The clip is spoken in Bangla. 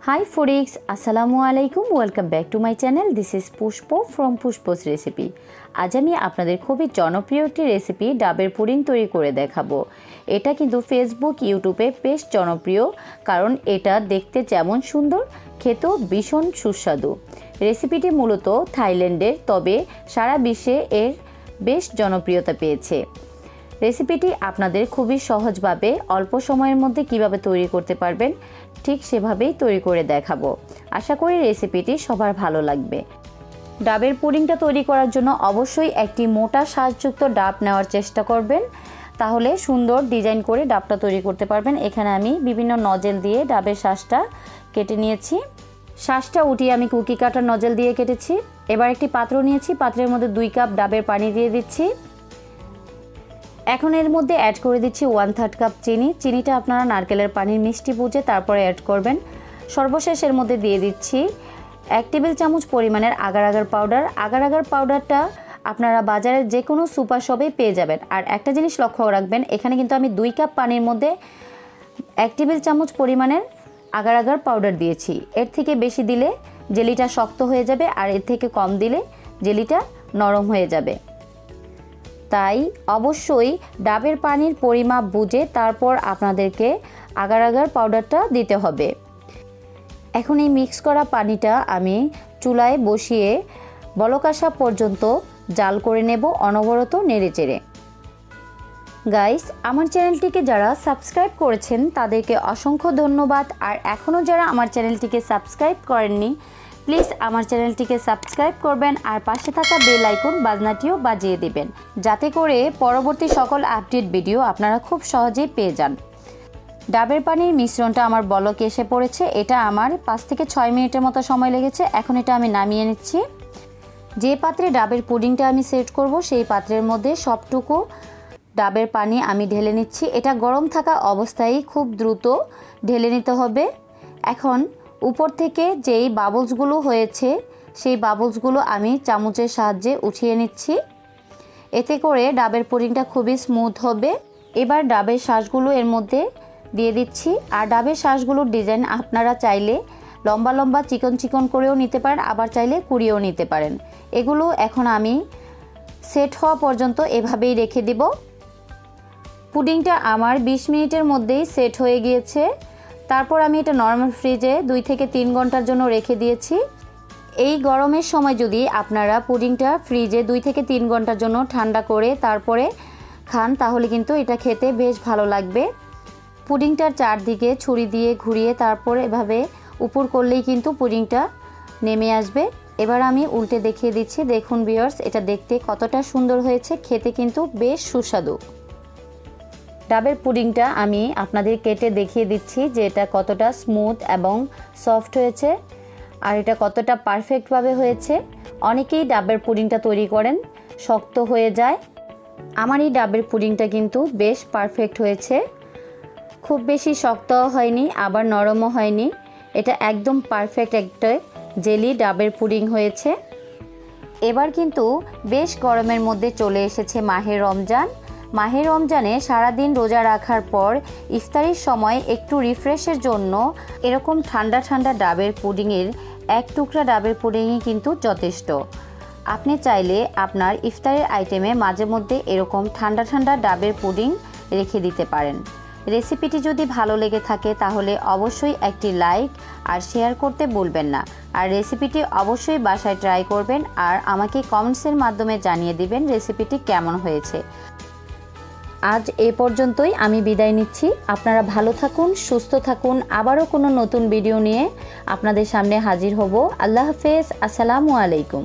Hi foodies, Assalamualaikum. Welcome back to my channel. This is Pushpo from Pushpo's recipe. আজ আমি আপনাদের খুবই জনপ্রিয় একটি রেসিপি ডাবের পুডিং তৈরি করে দেখাবো। এটা কিন্তু ফেসবুক ইউটিউবে বেশ জনপ্রিয়, কারণ এটা দেখতে যেমন সুন্দর, খেতেও ভীষণ সুস্বাদু। রেসিপিটি মূলত থাইল্যান্ডের, তবে সারা বিশ্বে এর বেশ জনপ্রিয়তা পেয়েছে। রেসিপিটি আপনাদের খুবই সহজভাবে অল্প সময়ের মধ্যে কিভাবে তৈরি করতে পারবেন ঠিক সেভাবেই তৈরি করে দেখাবো। আশা করি রেসিপিটি সবার ভালো লাগবে। ডাবের পুডিংটা তৈরি করার জন্য অবশ্যই একটি মোটা শাঁসযুক্ত ডাব নেওয়ার চেষ্টা করবেন, তাহলে সুন্দর ডিজাইন করে ডাবটা তৈরি করতে পারবেন। এখানে আমি বিভিন্ন নজেল দিয়ে ডাবের শাঁসটা কেটে নিয়েছি। শাঁসটা উঠিয়ে আমি কুকি কাটার নজেল দিয়ে কেটেছি। এবার একটি পাত্র নিয়েছি, পাত্রের মধ্যে 2 কাপ ডাবের পানি দিয়ে দিচ্ছি। এখন এর মধ্যে অ্যাড করে দিচ্ছি 1/3 কাপ চিনি। চিনিটা আপনারা নারকেলের পানির মিষ্টি বুঝে তারপরে অ্যাড করবেন। সর্বশেষ এর মধ্যে দিয়ে দিচ্ছি 1 টেবিল চামচ পরিমাণের agar agar powder. Agar agar পাউডারটা আপনারা বাজারের যে কোনো সুপার শপে পেয়ে যাবেন। আর একটা জিনিস লক্ষ্য রাখবেন, এখানে কিন্তু আমি 2 কাপ পানির মধ্যে 1 টেবিল চামচ পরিমাণের আগার আগার পাউডার দিয়েছি। এর থেকে বেশি দিলে জেলিটা শক্ত হয়ে যাবে, আর এর থেকে কম দিলে জেলিটা নরম হয়ে যাবে। তাই অবশ্যই ডাবের পানির পরিমাপ বুঝে তারপর আপনাদেরকে আগার আগার পাউডারটা দিতে হবে। এখন এই মিক্স করা পানিটা আমি চুলায় বসিয়ে বলক আসা পর্যন্ত জাল করে নেব, অনবরত নেড়েচেড়ে। গাইস, আমার চ্যানেলটিকে যারা সাবস্ক্রাইব করেছেন তাদেরকে অসংখ্য ধন্যবাদ। আর এখনও যারা আমার চ্যানেলটিকে সাবস্ক্রাইব করেননি, প্লিজ আমার চ্যানেলটিকে সাবস্ক্রাইব করবেন আর পাশে থাকা বেল আইকন বাজনাটিও বাজিয়ে দিবেন, যাতে করে পরবর্তী সকল আপডেট ভিডিও আপনারা খুব সহজেই পেয়ে যান। ডাবের পানির মিশ্রণটা আমার বলকে এসে পড়েছে। এটা আমার 5 থেকে 6 মিনিটের মতো সময় লেগেছে। এখন এটা আমি নামিয়ে নিচ্ছি। যে পাত্রে ডাবের পুডিংটা আমি সেট করব, সেই পাত্রের মধ্যে সবটুকু ডাবের পানি আমি ঢেলে নিচ্ছি। এটা গরম থাকা অবস্থায় খুব দ্রুত ঢেলে নিতে হবে। এখন উপর থেকে যেই বাবলসগুলো হয়েছে, সেই বাবলসগুলো আমি চামচের সাহায্যে উঠিয়ে নিচ্ছি। এতে করে ডাবের পুডিংটা খুবই স্মুথ হবে। এবার ডাবের শাঁসগুলো এর মধ্যে দিয়ে দিচ্ছি। আর ডাবের শাঁসগুলোর ডিজাইন আপনারা চাইলে লম্বা লম্বা চিকন চিকন করেও নিতে পারেন, আবার চাইলে কুড়িয়েও নিতে পারেন। এগুলো এখন আমি সেট হওয়া পর্যন্ত এভাবেই রেখে দেব। পুডিংটা আমার 20 মিনিটের মধ্যেই সেট হয়ে গিয়েছে। তারপর আমি এটা নরমাল ফ্রিজে 2 থেকে 3 ঘন্টার জন্য রেখে দিয়েছি। এই গরমের সময় যদি আপনারা পুডিংটা ফ্রিজে 2 থেকে 3 ঘন্টার জন্য ঠান্ডা করে তারপরে খান, তাহলে কিন্তু এটা খেতে বেশ ভালো লাগবে। পুডিংটার চারদিকে ছুরি দিয়ে ঘুরিয়ে তারপর এভাবে উপর করলেই কিন্তু পুডিংটা নেমে আসবে। এবার আমি উল্টে দেখিয়ে দিচ্ছি। দেখুন ভিউয়ার্স, এটা দেখতে কতটা সুন্দর হয়েছে, খেতে কিন্তু বেশ সুস্বাদু। ডাবের পুডিংটা আমি আপনাদের কেটে দেখিয়ে দিচ্ছি যে এটা কতটা স্মুথ এবং সফট হয়েছে, আর এটা কতটা পারফেক্টভাবে হয়েছে। অনেকেই ডাবের পুডিংটা তৈরি করেন শক্ত হয়ে যায়। আমার এই ডাবের পুডিংটা কিন্তু বেশ পারফেক্ট হয়েছে। খুব বেশি শক্তও হয়নি, আবার নরমও হয়নি। এটা একদম পারফেক্ট একটা জেলি ডাবের পুডিং হয়েছে। এবার কিন্তু বেশ গরমের মধ্যে চলে এসেছে মাহে রমজান। মাহে রমজানে সারাদিন রোজা রাখার পর ইফতারির সময় একটু রিফ্রেশের জন্য এরকম ঠান্ডা ঠান্ডা ডাবের পুডিংয়ের 1 টুকরা ডাবের পুডিংই কিন্তু যথেষ্ট। আপনি চাইলে আপনার ইফতারের আইটেমে মাঝে মধ্যে এরকম ঠান্ডা ঠান্ডা ডাবের পুডিং রেখে দিতে পারেন। রেসিপিটি যদি ভালো লেগে থাকে তাহলে অবশ্যই একটি লাইক আর শেয়ার করতে ভুলবেন না। আর রেসিপিটি অবশ্যই বাসায় ট্রাই করবেন আর আমাকে কমেন্টসের মাধ্যমে জানিয়ে দিবেন রেসিপিটি কেমন হয়েছে। আজ এ পর্যন্তই আমি বিদায় নিচ্ছি। আপনারা ভালো থাকুন, সুস্থ থাকুন। আবারও কোনো নতুন ভিডিও নিয়ে আপনাদের সামনে হাজির হব। আল্লাহ হাফেজ। আসসালামু আলাইকুম।